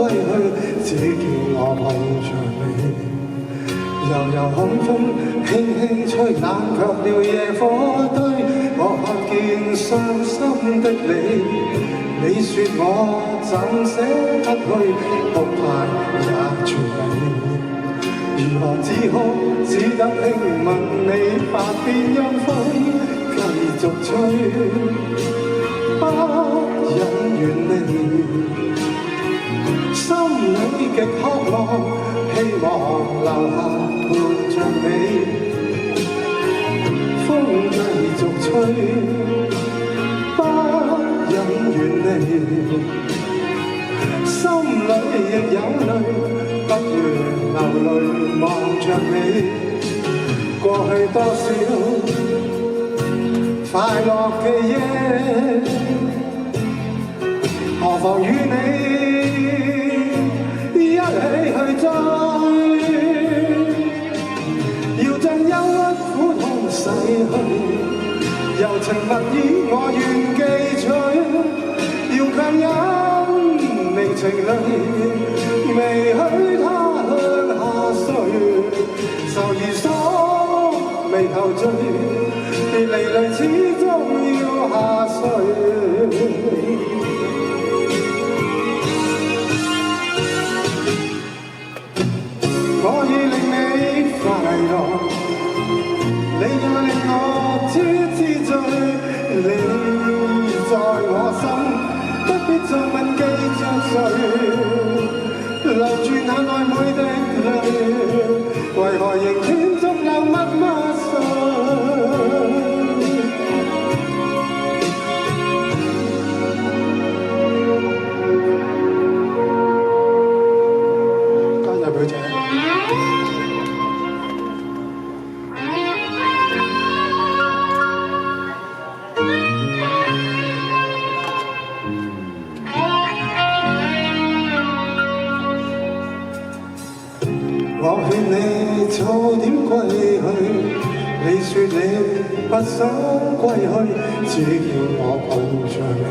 歸去，只叫我抱着你。悠悠海風輕輕吹，冷卻了野火堆。我看見傷心的你，你說我怎捨得去，哭態也絕美。如何止哭，只得輕吻你髮邊陰風繼續吹，不忍遠離。心裏極渴望，希望留下伴着你。風繼續吹，不忍遠離。心裏亦有淚，不願流淚望着你。過去多少快樂記憶，何妨與你一起去追，要將憂鬱苦痛洗去，柔情蜜意我願記取，要強忍你情淚，未許他向下垂，愁如鎖眉頭聚，別離淚始終要下垂。我已令你快樂，你也令我痴痴醉。你在我心，不必再問記着誰，留住眼內每滴淚，為何仍斷續流密密碎？今日表姐。我勸你早點歸去，你說你不想歸去，只叫我抱着你。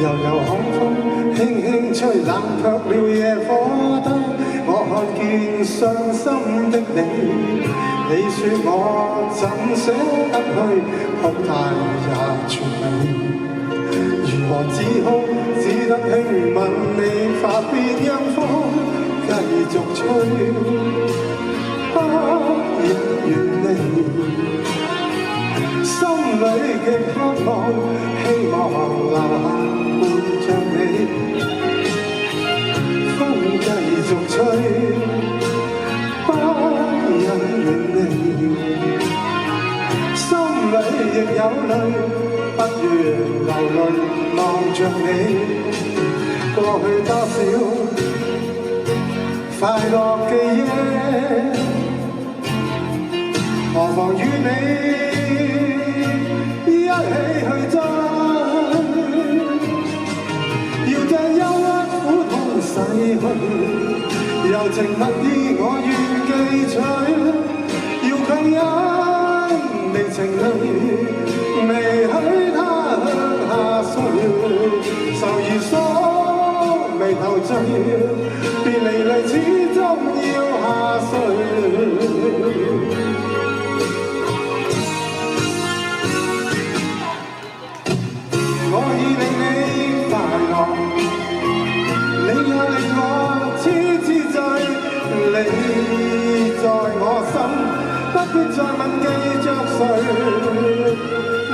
悠悠海風輕輕吹，冷卻了野火堆。我看見傷心的你，你說我怎捨得去，哭態也絕美。如何止哭，只得輕吻你髮邊陰風繼續吹，不忍遠離。心裏極渴望，希望留下伴着你。風繼續吹，不忍遠離。心裏亦有淚，不願流淚望着你。過去多少快樂記憶，何妨與你一起去追，要將憂鬱苦痛洗去，柔情蜜意我願記取，要強忍你情淚，未許他向下垂，愁如鎖眉頭聚，別離淚始終要下垂。我已令你快樂，你也令我痴痴醉。你在我心，不必再問記着誰，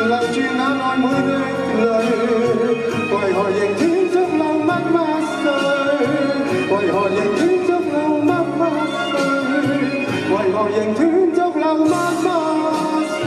留住眼內每滴淚，為何仍斷續流密密碎？為何仍斷續流密密碎？為何仍斷續流密密碎？